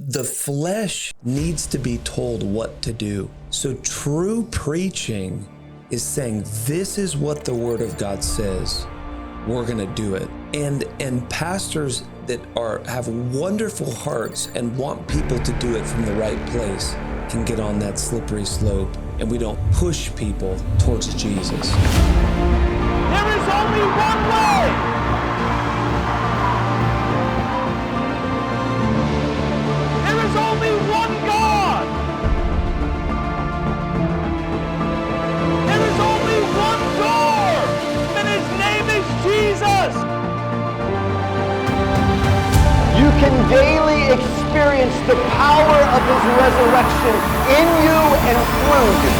the flesh needs to be told what to do. So true preaching is saying, this is what the Word of God says. We're going to do it. And pastors that have wonderful hearts and want people to do it from the right place can get on that slippery slope, and we don't push people towards Jesus. There is only one way. There is only one God. There is only one door, and his name is Jesus. You can daily experience the power of his resurrection in you and through you.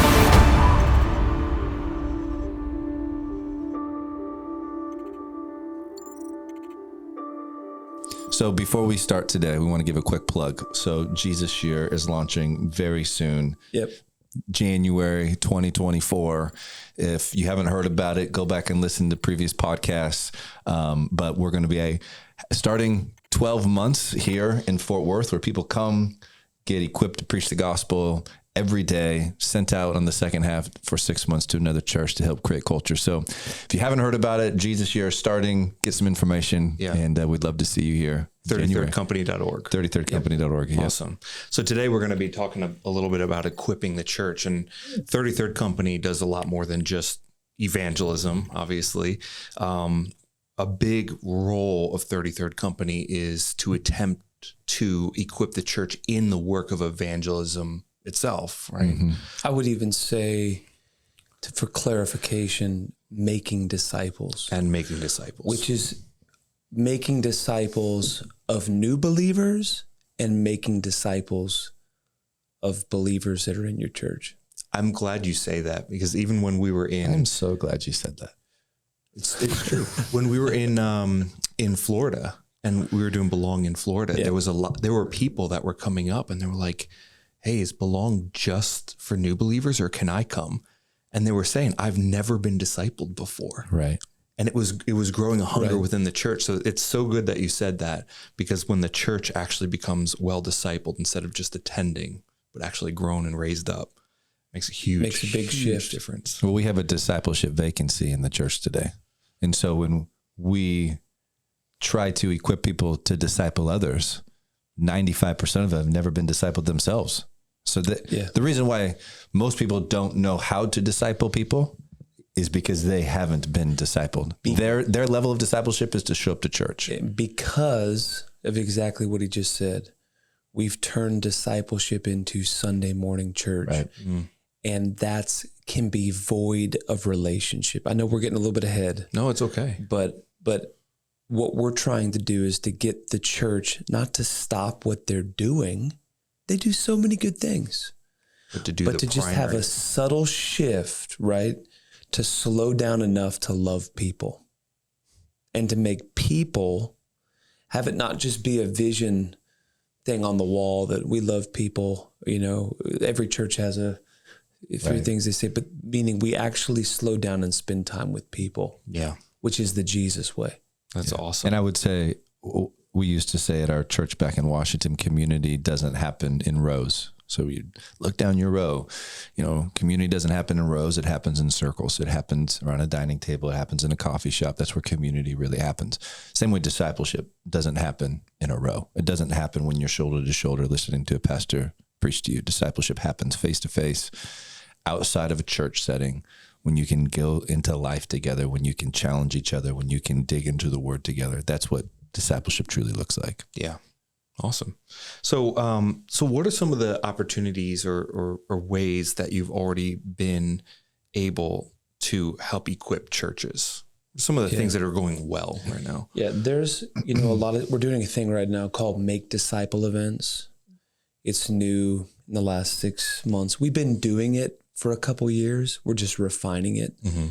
So before we start today, we want to give a quick plug. So Jesus Year is launching very soon. Yep. January 2024. If you haven't heard about it, go back and listen to previous podcasts. But we're going to be starting 12 months here in Fort Worth, where people come, get equipped to preach the gospel every day, sent out on the second half for 6 months to another church to help create culture. So if you haven't heard about it, Jesus Year is starting, get some information, and we'd love to see you here. 33rdcompany.org. 33rdcompany.org. Yep. Awesome. So today we're going to be talking a little bit about equipping the church, and 33rd Company does a lot more than just evangelism, obviously. A big role of 33rd Company is to attempt to equip the church in the work of evangelism itself, right? Mm-hmm. I would even say, for clarification, making disciples. And making disciples. Which is making disciples of new believers and making disciples of believers that are in your church. I'm glad you say that, because even when we were I'm so glad you said that. It's true. When we were in Florida and we were doing Belong in Florida, there were people that were coming up and they were like, hey, is Belong just for new believers, or can I come? And they were saying, I've never been discipled before. Right. And it was growing a hunger within the church. So it's so good that you said that, because when the church actually becomes well discipled instead of just attending, but actually grown and raised up, makes a big shift difference. Well, we have a discipleship vacancy in the church today. And so when we try to equip people to disciple others, 95% of them have never been discipled themselves. So the reason why most people don't know how to disciple people is because they haven't been discipled. Their level of discipleship is to show up to church. Because of exactly what he just said. We've turned discipleship into Sunday morning church. Right. And that can be void of relationship. I know we're getting a little bit ahead. No, it's okay. But what we're trying to do is to get the church not to stop what they're doing. They do so many good things. But to just have a subtle shift, right? To slow down enough to love people and to make people have it not just be a vision thing on the wall that we love people. You know, every church has three things they say, but meaning we actually slow down and spend time with people. Yeah. Which is the Jesus way. That's awesome. And I would say, we used to say at our church back in Washington, community doesn't happen in rows. So you look down your row, community doesn't happen in rows. It happens in circles. It happens around a dining table. It happens in a coffee shop. That's where community really happens. Same way discipleship doesn't happen in a row. It doesn't happen when you're shoulder to shoulder listening to a pastor preach to you. Discipleship happens face to face outside of a church setting, when you can go into life together, when you can challenge each other, when you can dig into the word together. That's what discipleship truly looks like. Yeah. Awesome. So what are some of the opportunities or ways that you've already been able to help equip churches? Some of the things that are going well right now. Yeah, there's, a lot of, we're doing a thing right now called Make Disciple events. It's new in the last 6 months. We've been doing it for a couple years. We're just refining it. Mm-hmm.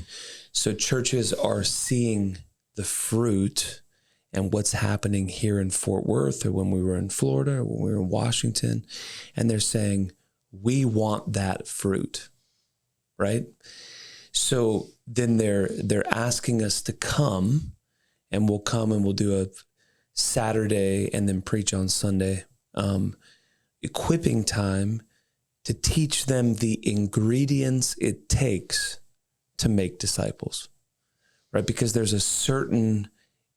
So churches are seeing the fruit and what's happening here in Fort Worth, or when we were in Florida, or when we were in Washington, and they're saying, we want that fruit, right? So then they're asking us to come, and we'll come and we'll do a Saturday and then preach on Sunday. equipping time to teach them the ingredients it takes to make disciples, right? Because there's a certain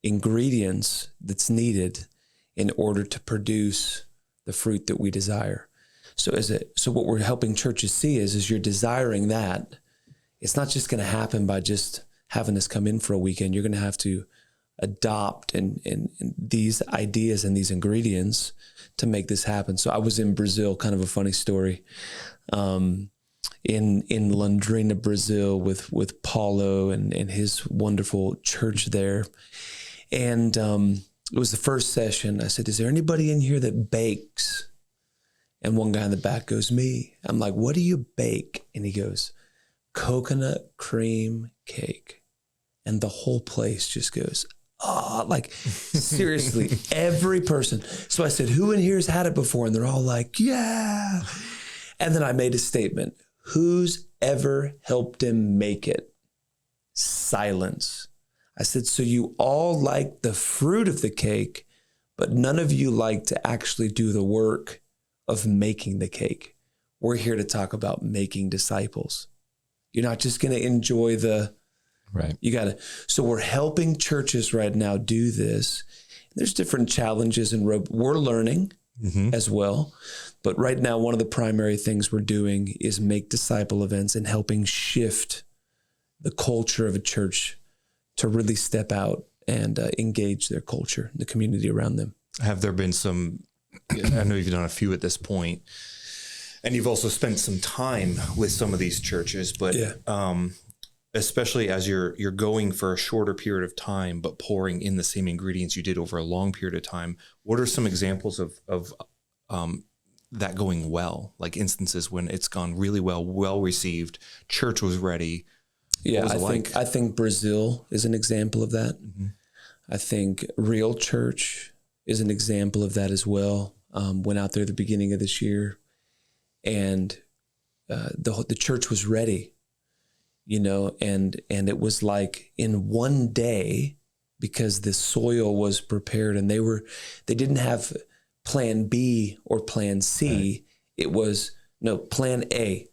ingredients that's needed in order to produce the fruit that we desire. So what we're helping churches see is you're desiring that. It's not just going to happen by just having us come in for a weekend. You're going to have to adopt and these ideas and these ingredients to make this happen. So I was in Brazil, kind of a funny story, in Londrina, Brazil with Paulo and his wonderful church there. And it was the first session. I said, is there anybody in here that bakes? And one guy in the back goes, me. I'm like, what do you bake? And he goes, coconut cream cake. And the whole place just goes, oh, like seriously, every person. So I said, who in here has had it before? And they're all like, yeah. And then I made a statement, who's ever helped him make it? Silence. I said, so you all like the fruit of the cake, but none of you like to actually do the work of making the cake. We're here to talk about making disciples. You're not just going to enjoy the, right. You got to. So we're helping churches right now do this. There's different challenges and we're learning as well. But right now, one of the primary things we're doing is make disciple events and helping shift the culture of a church to really step out and engage their culture, the community around them. Have there been some, I know you've done a few at this point, and you've also spent some time with some of these churches, but especially as you're going for a shorter period of time, but pouring in the same ingredients you did over a long period of time, what are some examples of that going well, like instances when it's gone really well received, church was ready? Yeah, I think Brazil is an example of that. Mm-hmm. I think Real Church is an example of that as well. Went out there at the beginning of this year, and the church was ready, and it was like in one day, because the soil was prepared, and they didn't have plan B or plan C. Right. It was plan A.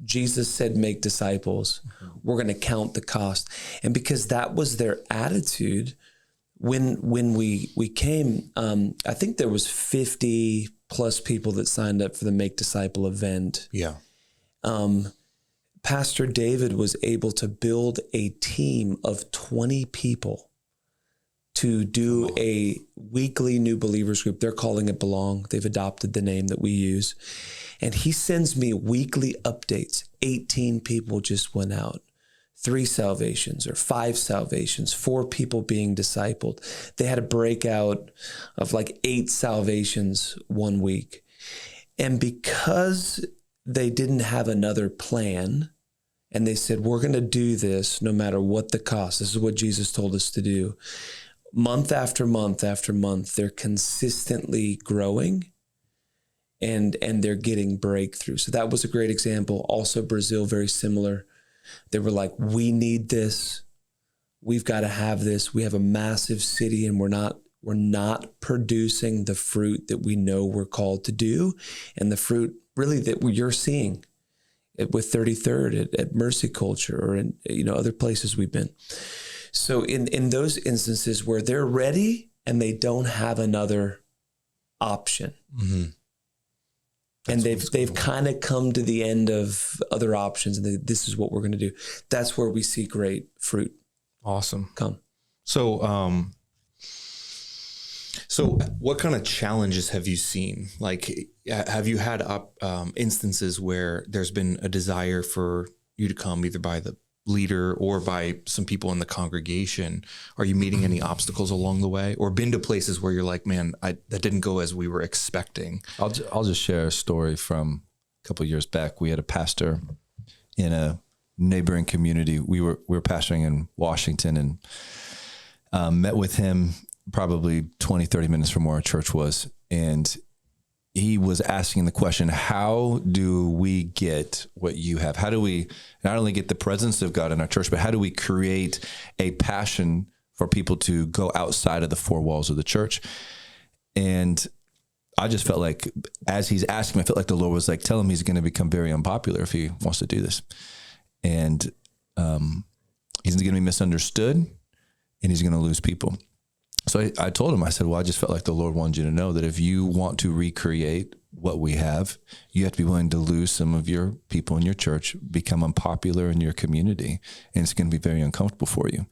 Jesus said, make disciples. Mm-hmm. We're going to count the cost. And because that was their attitude, when we came, I think there was 50 plus people that signed up for the Make Disciple event. Yeah. Pastor David was able to build a team of 20 people to do a weekly new believers group. They're calling it Belong. They've adopted the name that we use. And he sends me weekly updates. 18 people just went out. 3 salvations or 5 salvations, 4 people being discipled. They had a breakout of like 8 salvations one week. And because they didn't have another plan, and they said, we're going to do this no matter what the cost. This is what Jesus told us to do. Month after month after month, they're consistently growing. And they're getting breakthrough. So that was a great example. Also Brazil, very similar. They were like, we need this. We've got to have this. We have a massive city and we're not producing the fruit that we know we're called to do. And the fruit really that you're seeing with 33rd at Mercy Culture or in other places we've been. So in those instances where they're ready and they don't have another option. Mm-hmm. And they've kind of come to the end of other options, and this is what we're going to do. That's where we see great fruit. Awesome. Come. So what kind of challenges have you seen? Like, have you had instances where there's been a desire for you to come either by the leader or by some people in the congregation? Are you meeting any obstacles along the way, or been to places where you're like, man, that didn't go as we were expecting? I'll just share a story from a couple of years back. We had a pastor in a neighboring community. We were pastoring in Washington and met with him probably 20, 30 minutes from where our church was. And he was asking the question, how do we get what you have? How do we not only get the presence of God in our church, but how do we create a passion for people to go outside of the 4 walls of the church? And I just felt like as he's asking me, I felt like the Lord was like, tell him he's going to become very unpopular if he wants to do this. And he's going to be misunderstood and he's going to lose people. So I told him, I said, well, I just felt like the Lord wanted you to know that if you want to recreate what we have, you have to be willing to lose some of your people in your church, become unpopular in your community, and it's going to be very uncomfortable for you.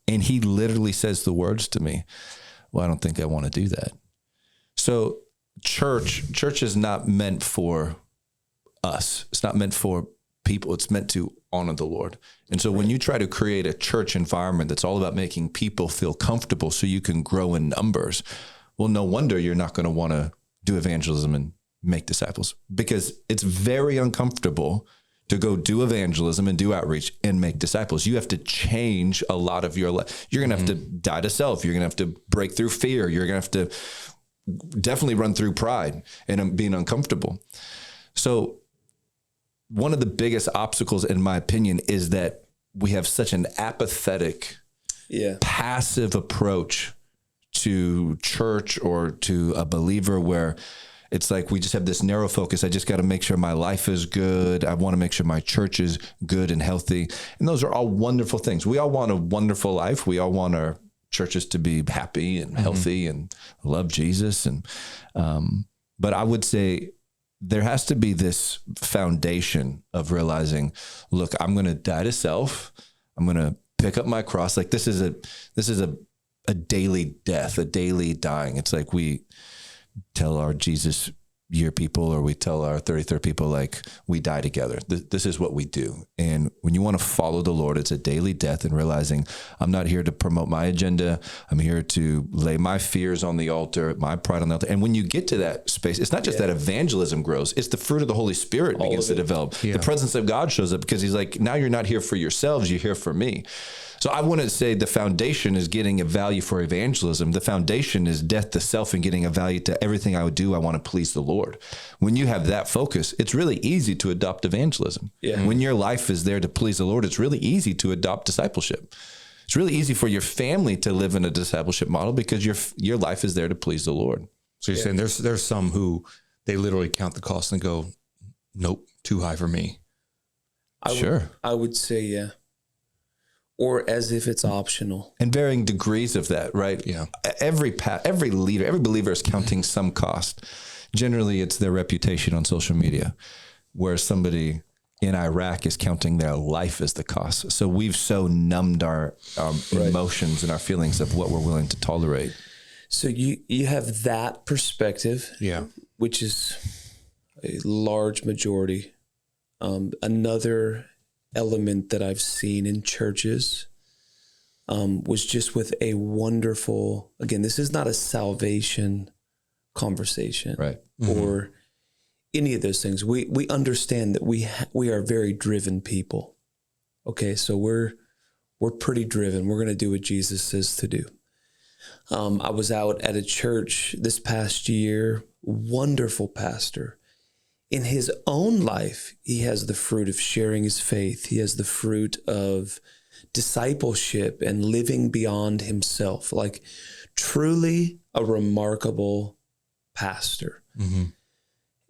And he literally says the words to me, well, I don't think I want to do that. So church is not meant for us. It's not meant for people. It's meant to honor the Lord. And so when you try to create a church environment that's all about making people feel comfortable so you can grow in numbers, well, no wonder you're not going to want to do evangelism and make disciples, because it's very uncomfortable to go do evangelism and do outreach and make disciples. You have to change a lot of your life. You're going to have to die to self. You're going to have to break through fear. You're going to have to definitely run through pride and being uncomfortable. So one of the biggest obstacles, in my opinion, is that we have such an apathetic, passive approach to church or to a believer, where it's like we just have this narrow focus. I just got to make sure my life is good. I want to make sure my church is good and healthy. And those are all wonderful things. We all want a wonderful life. We all want our churches to be happy and healthy and love Jesus. And but I would say there has to be this foundation of realizing, look, I'm going to die to self. I'm going to pick up my cross. Like this is a daily death, a daily dying. It's like we tell our Jesus year people, or we tell our 33rd people, like, we die together. This is what we do. And when you want to follow the Lord, it's a daily death, and realizing I'm not here to promote my agenda. I'm here to lay my fears on the altar, my pride on the altar. And when you get to that space, it's not just that evangelism grows, it's the fruit of the Holy Spirit begins to develop. Yeah. The presence of God shows up, because he's like, now you're not here for yourselves, you're here for me. So I wouldn't say the foundation is getting a value for evangelism. The foundation is death to self and getting a value to everything I would do. I want to please the Lord. When you have that focus, it's really easy to adopt evangelism. Yeah. When your life is there to please the Lord, it's really easy to adopt discipleship. It's really easy for your family to live in a discipleship model, because your life is there to please the Lord. So you're saying there's some who they literally count the cost and go, nope, too high for me. I would say, yeah. Or as if it's optional. And varying degrees of that, right? Yeah. Every leader, every believer is counting some cost. Generally, it's their reputation on social media, where somebody in Iraq is counting their life as the cost. So we've so numbed our emotions and our feelings of what we're willing to tolerate. So you have that perspective, which is a large majority. Another element that I've seen in churches was just with a wonderful, again, this is not a salvation conversation, right? Or any of those things. We understand that we are very driven people. Okay, so we're pretty driven. We're going to do what Jesus says to do. I was out at a church this past year, wonderful pastor. In his own life, he has the fruit of sharing his faith. He has the fruit of discipleship and living beyond himself, like truly a remarkable pastor.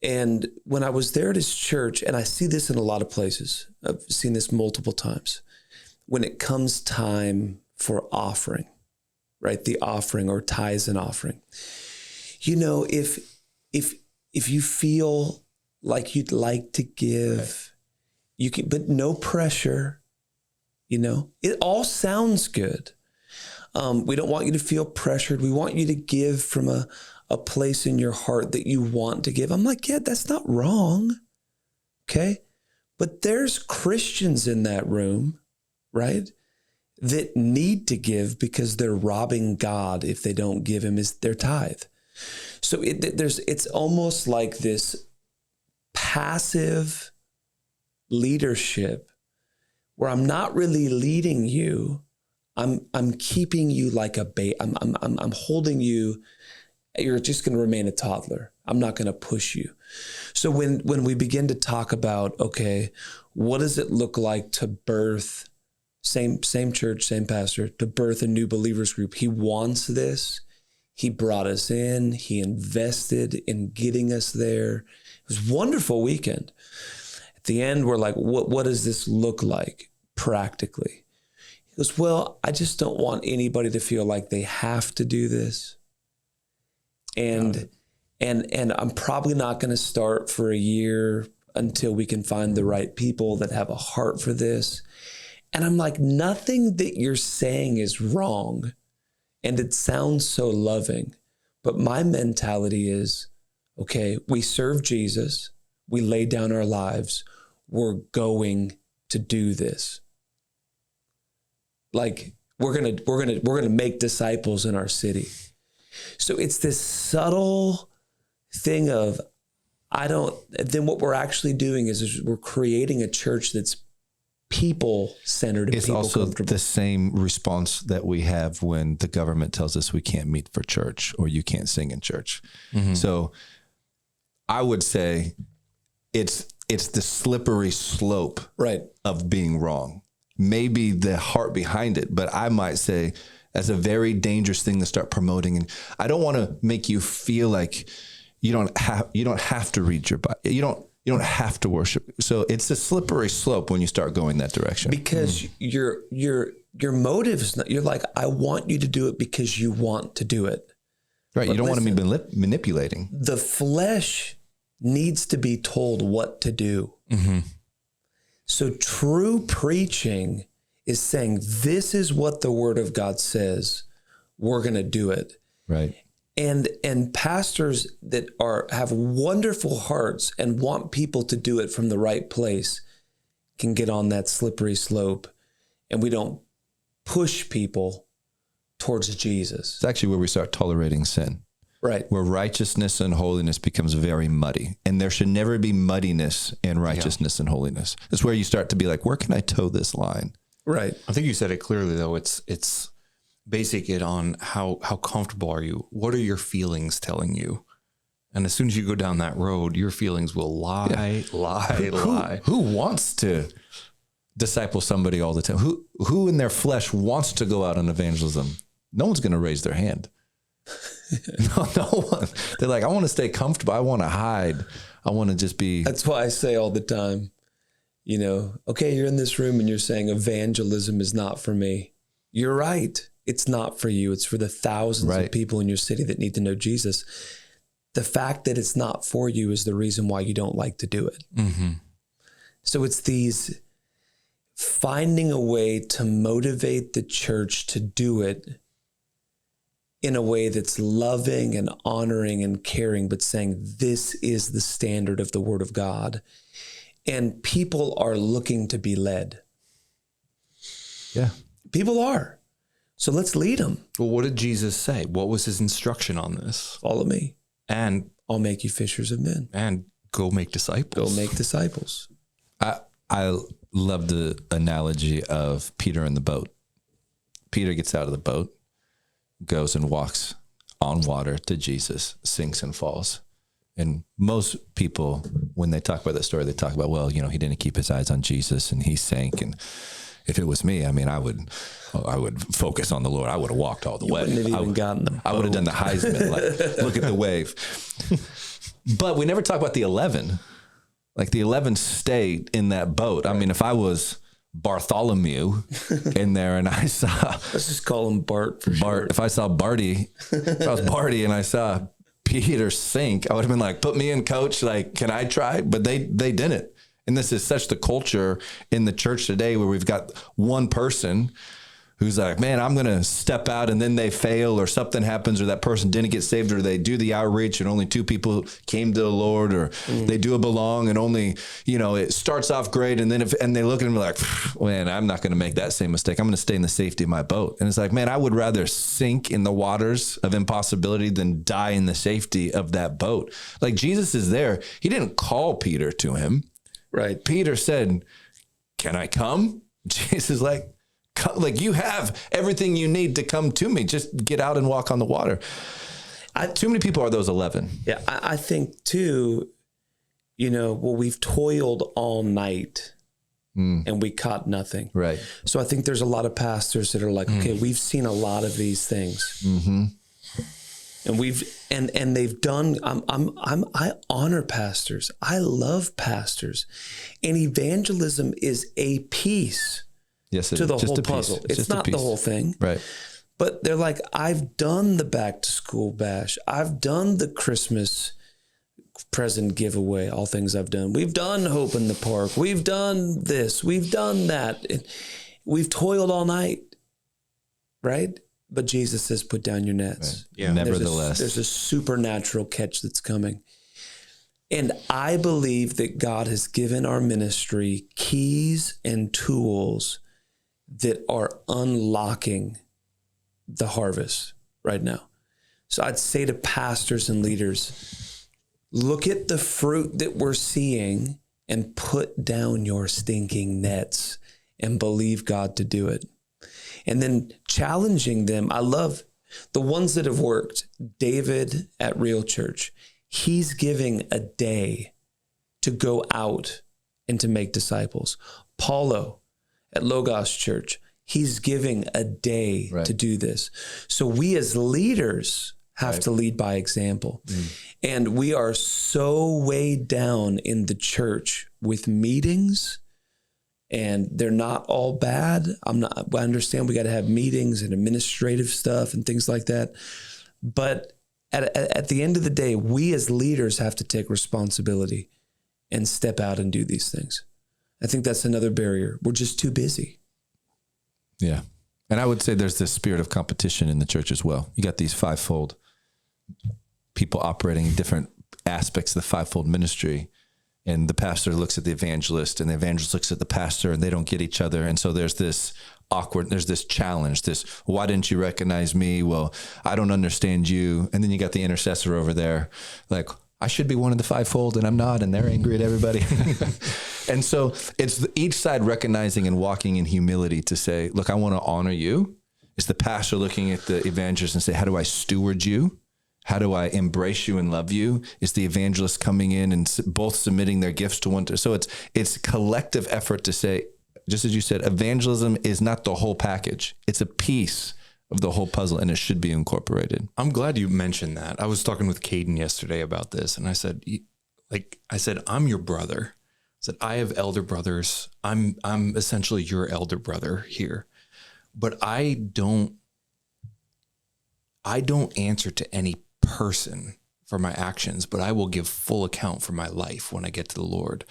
And when I was there at his church, and I see this in a lot of places, I've seen this multiple times, when it comes time for offering, right? The offering, or tithes and offering. You know, if you feel like you'd like to give, you can, but no pressure, you know, it all sounds good. We don't want you to feel pressured. We want you to give from a place in your heart that you want to give. I'm like, yeah, that's not wrong. Okay. But there's Christians in that room, right, that need to give because they're robbing God if they don't give him their tithe. So it's almost like this passive leadership where I'm not really leading you. I'm keeping you like a baby. I'm holding you. You're just going to remain a toddler. I'm not going to push you. So when we begin to talk about, okay, what does it look like to birth, same church, same pastor, to birth a new believers group? He wants this. He brought us in. He invested in getting us there. It was a wonderful weekend. At the end, we're like, what does this look like practically? He goes, well, I just don't want anybody to feel like they have to do this. And I'm probably not going to start for a year until we can find the right people that have a heart for this. And I'm like, nothing that you're saying is wrong. And it sounds so loving. But my mentality is, okay, we serve Jesus. We lay down our lives. We're going to do this. Like, we're gonna make disciples in our city. So it's this subtle thing of, then what we're actually doing is we're creating a church that's people-centered. It's also the same response that we have when the government tells us we can't meet for church or you can't sing in church. Mm-hmm. So I would say it's the slippery slope of being wrong. Maybe the heart behind it, but I might say that's a very dangerous thing to start promoting. And I don't want to make you feel like you don't have to read your Bible. You don't have to worship. So it's a slippery slope when you start going that direction. Because your motive is not, you're like, I want you to do it because you want to do it. Right. But you don't want to be manipulating. The flesh needs to be told what to do. Mm-hmm. So true preaching is saying, this is what the word of God says. We're going to do it. Right. And pastors that have wonderful hearts and want people to do it from the right place can get on that slippery slope, and we don't push people towards Jesus. It's actually where we start tolerating sin. Right. Where righteousness and holiness becomes very muddy. And there should never be muddiness in righteousness and holiness. It's where you start to be like, where can I toe this line? Right. I think you said it clearly, though. It's basic it on how comfortable are you? What are your feelings telling you? And as soon as you go down that road, your feelings will lie. Who wants to disciple somebody all the time? Who in their flesh wants to go out on evangelism? No one's going to raise their hand. No one. They're like, I want to stay comfortable. I want to hide. I want to just be. That's why I say all the time, okay, you're in this room and you're saying evangelism is not for me. You're right. It's not for you. It's for the thousands of people in your city that need to know Jesus. The fact that it's not for you is the reason why you don't like to do it. Mm-hmm. So it's these finding a way to motivate the church to do it in a way that's loving and honoring and caring, but saying this is the standard of the Word of God. And people are looking to be led. Yeah. People are. So let's lead them. Well, what did Jesus say? What was his instruction on this? Follow me. And I'll make you fishers of men. And go make disciples. Go make disciples. I love the analogy of Peter in the boat. Peter gets out of the boat, goes and walks on water to Jesus, sinks and falls. And most people, when they talk about that story, they talk about, well, he didn't keep his eyes on Jesus and he sank. And if it was me, I mean, I would focus on the Lord. I would have walked all the way. Wouldn't have even gotten them. I would have done the Heisman, like, look at the wave. But we never talk about the 11. Like the 11 stayed in that boat. Right. I mean, if I was Bartholomew in there and I saw, let's just call him Bart for short. If I saw Barty, if I was Barty and I saw Peter sink, I would have been like, put me in, coach. Like, can I try? But they didn't. And this is such the culture in the church today where we've got one person who's like, man, I'm going to step out, and then they fail or something happens or that person didn't get saved or they do the outreach and only 2 people came to the Lord, or they do a belong and only, it starts off great. And then and they look at him like, man, I'm not going to make that same mistake. I'm going to stay in the safety of my boat. And it's like, man, I would rather sink in the waters of impossibility than die in the safety of that boat. Like Jesus is there. He didn't call Peter to him. Right. Peter said, can I come? Jesus is like, you have everything you need to come to me. Just get out and walk on the water. Too many people are those 11. Yeah, I think too, we've toiled all night and we caught nothing. Right. So I think there's a lot of pastors that are like, okay, we've seen a lot of these things. Mm-hmm. And they've done, I honor pastors. I love pastors. And evangelism is a piece to the whole puzzle. It's not the whole thing. Right. But they're like, I've done the back to school bash. I've done the Christmas present giveaway, all things I've done. We've done Hope in the Park. We've done this. We've done that. We've toiled all night, right? But Jesus says, put down your nets. Right. Yeah. Nevertheless. There's a supernatural catch that's coming. And I believe that God has given our ministry keys and tools that are unlocking the harvest right now. So I'd say to pastors and leaders, look at the fruit that we're seeing and put down your stinking nets and believe God to do it. And then challenging them. I love the ones that have worked. David at Real Church, he's giving a day to go out and to make disciples. Paulo at Logos Church, he's giving a day to do this. So we as leaders have to lead by example. And we are so weighed down in the church with meetings, and they're not all bad. I understand we got to have meetings and administrative stuff and things like that. But at the end of the day, we as leaders have to take responsibility and step out and do these things. I think that's another barrier. We're just too busy. Yeah. And I would say there's this spirit of competition in the church as well. You got these fivefold people operating in different aspects of the fivefold ministry. And the pastor looks at the evangelist and the evangelist looks at the pastor, and they don't get each other. And so there's this there's this challenge, why didn't you recognize me? Well, I don't understand you. And then you got the intercessor over there, like, I should be one of the fivefold and I'm not, and they're angry at everybody. And so it's each side recognizing and walking in humility to say, look, I want to honor you. It's the pastor looking at the evangelist and say, how do I steward you? How do I embrace you and love you? It's the evangelist coming in and both submitting their gifts to one. So it's collective effort to say, just as you said, evangelism is not the whole package. It's a piece of the whole puzzle, and it should be incorporated. I'm glad you mentioned that. I was talking with Caden yesterday about this, and I said, I'm your brother. I said, I have elder brothers. I'm essentially your elder brother here, but I don't answer to any person for my actions, but I will give full account for my life when I get to the Lord.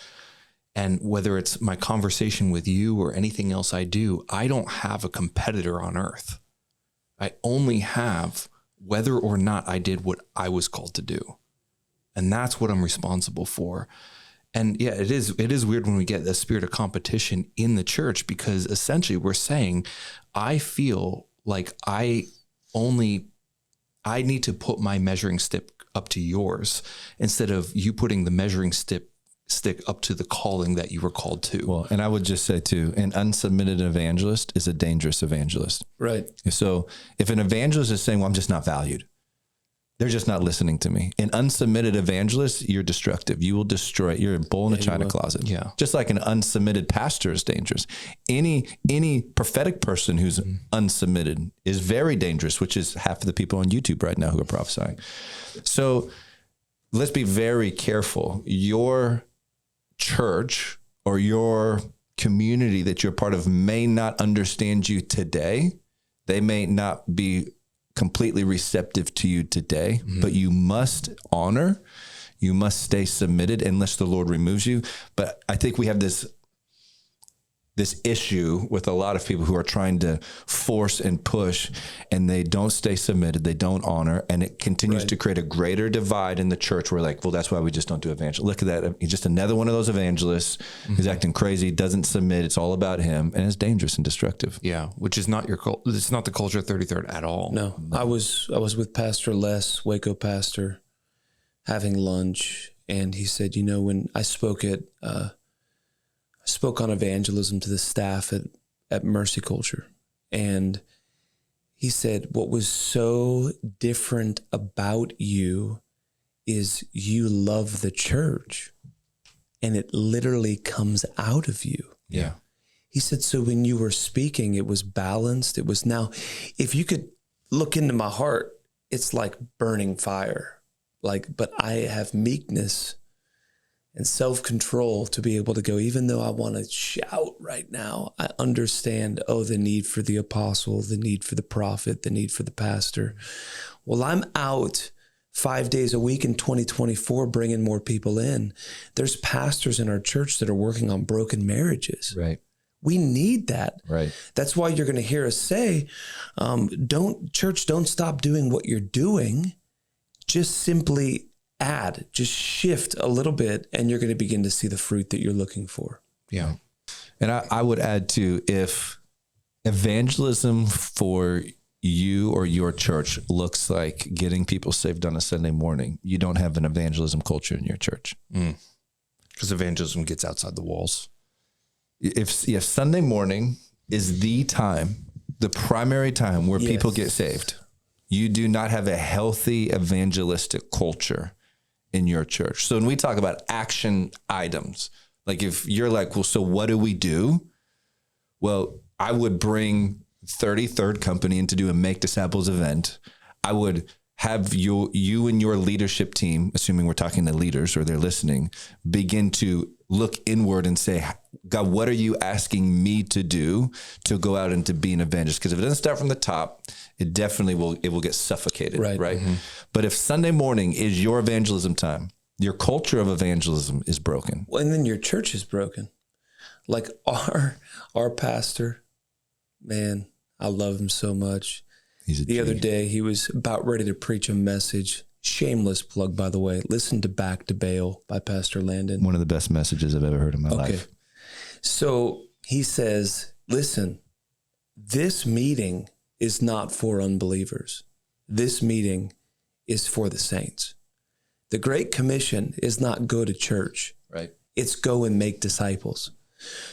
And whether it's my conversation with you or anything else I do, I don't have a competitor on earth. I only have whether or not I did what I was called to do. And that's what I'm responsible for. And yeah, it is weird when we get a spirit of competition in the church, because essentially we're saying, I feel like I need to put my measuring stick up to yours instead of you putting the measuring stick up to the calling that you were called to. Well, and I would just say too, an unsubmitted evangelist is a dangerous evangelist. Right. So if an evangelist is saying, well, I'm just not valued, they're just not listening to me. An unsubmitted evangelist, you're destructive. You will destroy. You're a bull in a china closet. Yeah. Just like an unsubmitted pastor is dangerous. Any prophetic person who's unsubmitted is very dangerous, which is half of the people on YouTube right now who are prophesying. So let's be very careful. Your church or your community that you're part of may not understand you today. They may not be completely receptive to you today, but you must honor, you must stay submitted unless the Lord removes you. But I think we have this issue with a lot of people who are trying to force and push, and they don't stay submitted, they don't honor, and it continues to create a greater divide in the church. We're like, well, that's why we just don't do evangelism. Look at that. He's just another one of those evangelists who's acting crazy, doesn't submit. It's all about him, and it's dangerous and destructive. Yeah, which is not it's not the culture of 33rd at all. No. I was with Pastor Les, Waco pastor, having lunch, and he said, when I spoke on evangelism to the staff at Mercy Culture. And he said, what was so different about you is you love the church, and it literally comes out of you. Yeah. He said, so when you were speaking, it was balanced. It was now, if you could look into my heart, it's like burning fire. But I have meekness and self-control to be able to go, even though I want to shout right now, I understand, the need for the apostle, the need for the prophet, the need for the pastor. Well, I'm out 5 days a week in 2024, bringing more people in. There's pastors in our church that are working on broken marriages. Right. We need that. Right. That's why you're going to hear us say, don't stop doing what you're doing. Just simply just shift a little bit, and you're going to begin to see the fruit that you're looking for. Yeah. And I would add too, if evangelism for you or your church looks like getting people saved on a Sunday morning, you don't have an evangelism culture in your church. Because evangelism gets outside the walls. If Sunday morning is the primary time where people get saved, you do not have a healthy evangelistic culture in your church. So when we talk about action items, like if you're like, well, so what do we do? Well, I would bring 33rd Company in to do a Make Disciples event. I would have you and your leadership team, assuming we're talking to leaders or they're listening, begin to look inward and say, God, what are you asking me to do to go out and to be an evangelist? Because if it doesn't start from the top, it definitely will get suffocated. Right. Mm-hmm. But if Sunday morning is your evangelism time, your culture of evangelism is broken. Well, and then your church is broken. Like our pastor, man, I love him so much. The other day, he was about ready to preach a message. Shameless plug, by the way. Listen to Back to Baal by Pastor Landon. One of the best messages I've ever heard in my life. So he says, listen, this meeting is not for unbelievers. This meeting is for the saints. The Great Commission is not go to church. Right. It's go and make disciples.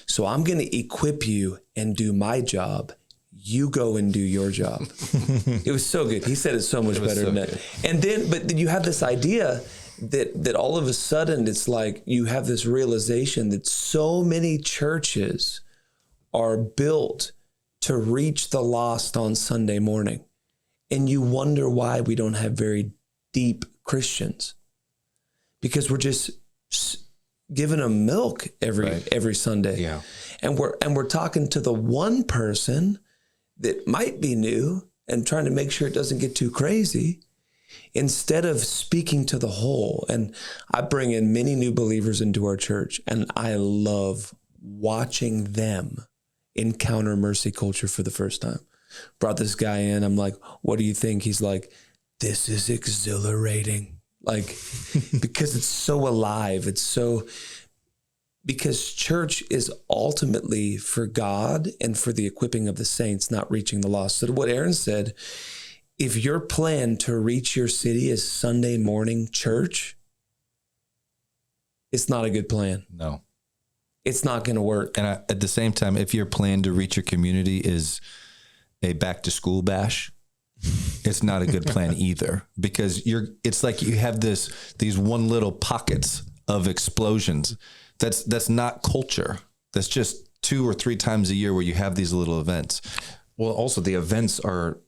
So I'm going to equip you and do my job. You go and do your job. It was so good. He said it so much better than that. And then, but you have this idea that all of a sudden it's like you have this realization that so many churches are built to reach the lost on Sunday morning. And you wonder why we don't have very deep Christians. Because we're just giving them milk every Sunday. Yeah. And we're talking to the one person that might be new and trying to make sure it doesn't get too crazy instead of speaking to the whole. And I bring in many new believers into our church, and I love watching them encounter mercy culture for the first time. Brought this guy in. I'm like, what do you think? He's like, this is exhilarating. Like, because it's so alive. Because church is ultimately for God and for the equipping of the saints, not reaching the lost. So what Aaron said, if your plan to reach your city is Sunday morning church, it's not a good plan. No. It's not going to work. And at the same time, if your plan to reach your community is a back to school bash, it's not a good plan either, because it's like you have these one little pockets of explosions. That's not culture. That's just 2 or 3 times a year where you have these little events. Well, also the events are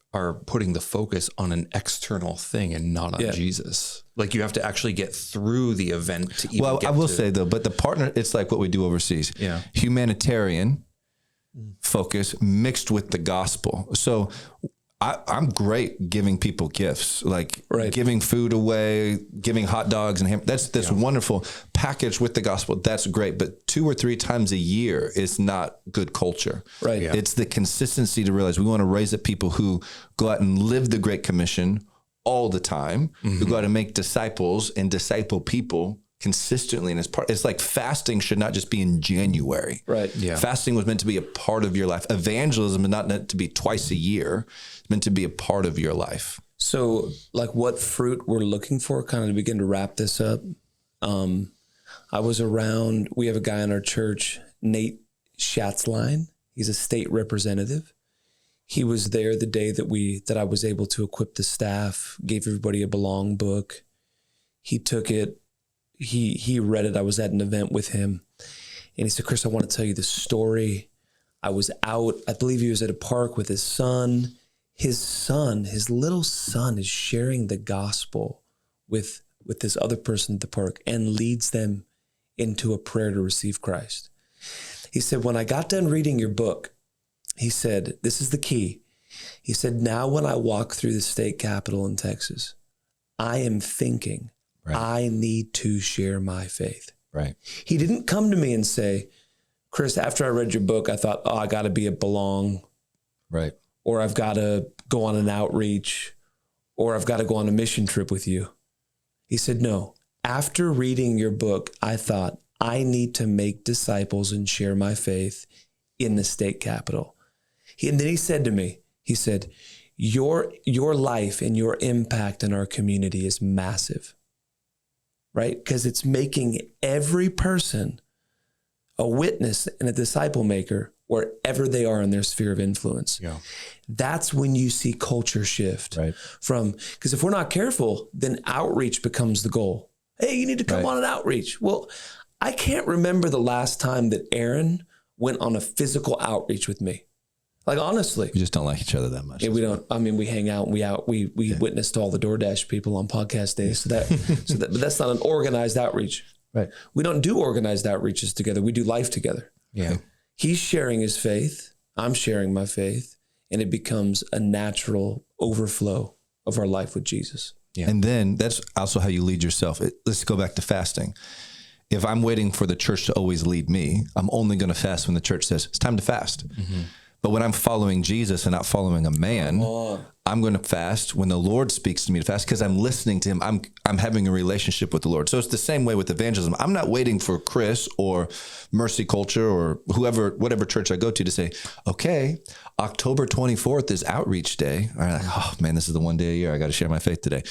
putting the focus on an external thing and not on Jesus. Like you have to actually get through the event to even Well, I will say though, but the partner, it's like what we do overseas. Yeah. Humanitarian focus mixed with the gospel. So I'm great giving people gifts, like giving food away, giving hot dogs and ham. That's wonderful. Packaged with the gospel. That's great. But 2 or 3 times a year is not good culture. Right. Yeah. It's the consistency to realize we want to raise up people who go out and live the Great Commission all the time, who go out and make disciples and disciple people consistently. And it's like fasting should not just be in January. Right. Yeah. Fasting was meant to be a part of your life. Evangelism is not meant to be twice a year. It's meant to be a part of your life. So like what fruit we're looking for, kind of to begin to wrap this up. I was around, we have a guy in our church, Nate Schatzline. He's a state representative. He was there the day that I was able to equip the staff, gave everybody a Belong book. He took it. He read it. I was at an event with him, and he said, Chris, I want to tell you the story. I was out, I believe he was at a park with his son. his son, his little son, is sharing the gospel with this other person at the park and leads them into a prayer to receive Christ. He said, when I got done reading your book, he said, this is the key. He said, now when I walk through the state capitol in Texas, I am thinking, I need to share my faith. Right. He didn't come to me and say, Chris, after I read your book, I thought, I got to be at Belong. Right. Or I've got to go on an outreach, or I've got to go on a mission trip with you. He said, no, after reading your book, I thought I need to make disciples and share my faith in the state capitol. And then he said to me, he said, your life and your impact in our community is massive, right? Because it's making every person a witness and a disciple maker wherever they are in their sphere of influence. Yeah. That's when you see culture shift from, because if we're not careful, then outreach becomes the goal. Hey, you need to come on an outreach. Well, I can't remember the last time that Aaron went on a physical outreach with me. Like, honestly. We just don't like each other that much. Yeah, we don't. I mean, we hang out and we witnessed all the DoorDash people on podcast days. So but that's not an organized outreach. Right. We don't do organized outreaches together. We do life together. Yeah. He's sharing his faith. I'm sharing my faith. And it becomes a natural overflow of our life with Jesus. Yeah. And then that's also how you lead yourself. Let's go back to fasting. If I'm waiting for the church to always lead me, I'm only going to fast when the church says it's time to fast. Mm-hmm. But when I'm following Jesus and not following a man, I'm going to fast when the Lord speaks to me to fast because I'm listening to him. I'm having a relationship with the Lord. So it's the same way with evangelism. I'm not waiting for Chris or Mercy Culture or whatever church I go to say, okay, October 24th is outreach day. I'm like, oh man, this is the one day a year I got to share my faith today.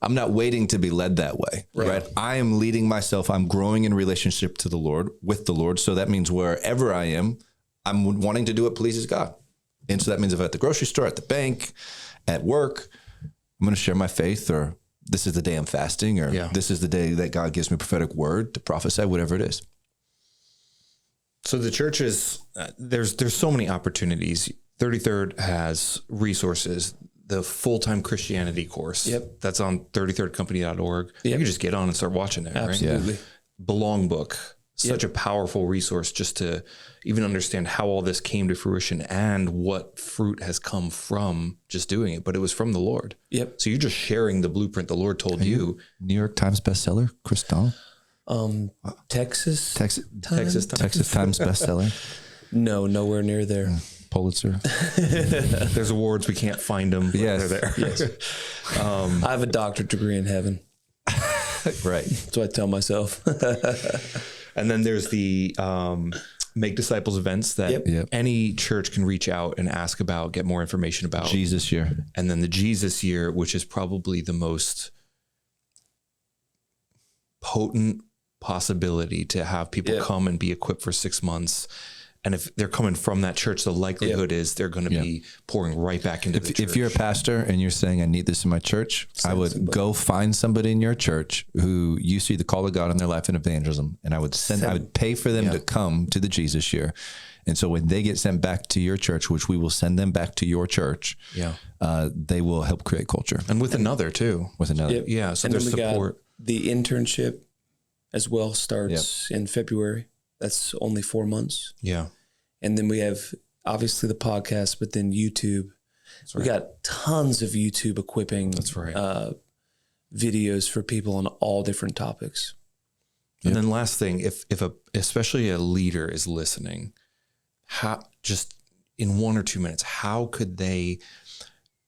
I'm not waiting to be led that way, right? I am leading myself. I'm growing in relationship to the Lord, with the Lord. So that means wherever I am, I'm wanting to do what pleases God. And so that means if I'm at the grocery store, at the bank, at work, I'm going to share my faith, or this is the day I'm fasting, or this is the day that God gives me a prophetic word to prophesy, whatever it is. So the church is, there's so many opportunities. 33rd has resources. The full-time Christianity course. That's on 33rdcompany.org. You can just get on and start watching it. Absolutely. Right? Belong book. Such a powerful resource just to even understand how all this came to fruition and what fruit has come from just doing it. But it was from the Lord. So you're just sharing the blueprint the Lord told you. New York Times bestseller, Chris Dahl? Texas Times bestseller? No, nowhere near there. Pulitzer. There's awards. We can't find them. Yes. They're there. Yes. I have a doctorate degree in heaven. Right. That's what I tell myself. And then there's the Make Disciples events that any church can reach out and ask about, get more information about. Jesus Year. And then the Jesus Year, which is probably the most potent possibility to have people come and be equipped for 6 months. And if they're coming from that church, the likelihood is they're going to be pouring right back into the church. If you're a pastor and you're saying, I need this in my church, I would go find somebody in your church who you see the call of God in their life in evagelism. And I would pay for them to come to the Jesus Year. And so when they get sent back to your church, which we will send them back to your church, they will help create culture. And with another too. With another. Yeah. So and there's support. The internship as well starts in February. That's only 4 months. Yeah. And then we have obviously the podcast, but then YouTube. We got tons of YouTube equipping videos for people on all different topics. And then last thing, if especially a leader is listening, how, just in 1 or 2 minutes, how could they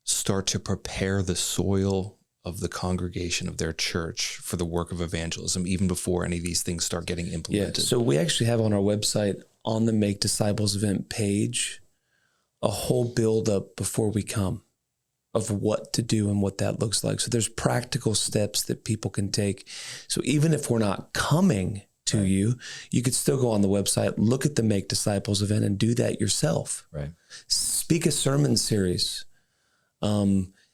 start to prepare the soil of the congregation of their church for the work of evangelism, even before any of these things start getting implemented? So we actually have on our website, on the Make Disciples event page, a whole build up before we come of what to do and what that looks like. So there's practical steps that people can take. So even if we're not coming to you, you could still go on the website, look at the Make Disciples event and do that yourself. Speak a sermon series.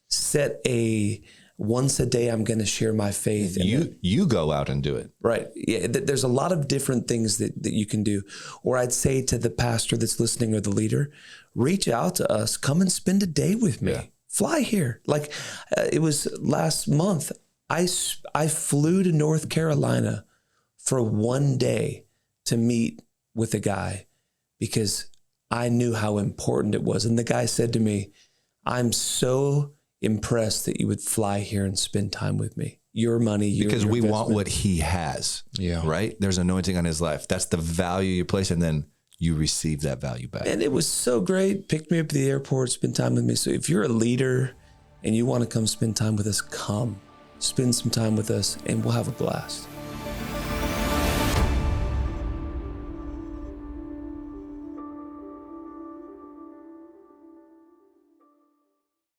Set a once a day, I'm going to share my faith. And You go out and do it. right. Yeah. There's a lot of different things that you can do. Or I'd say to the pastor that's listening or the leader, reach out to us, come and spend a day with me. Yeah. Fly here. Like it was last month. I flew to North Carolina for one day to meet with a guy because I knew how important it was. And the guy said to me, I'm so impressed that you would fly here and spend time with me. Your money, because your we investment. want what he has. Yeah. Right. There's anointing on his life. That's the value you place. And then you receive that value back. And it was so great. Picked me up at the airport, spend time with me. So if you're a leader and you want to come spend time with us, come spend some time with us and we'll have a blast.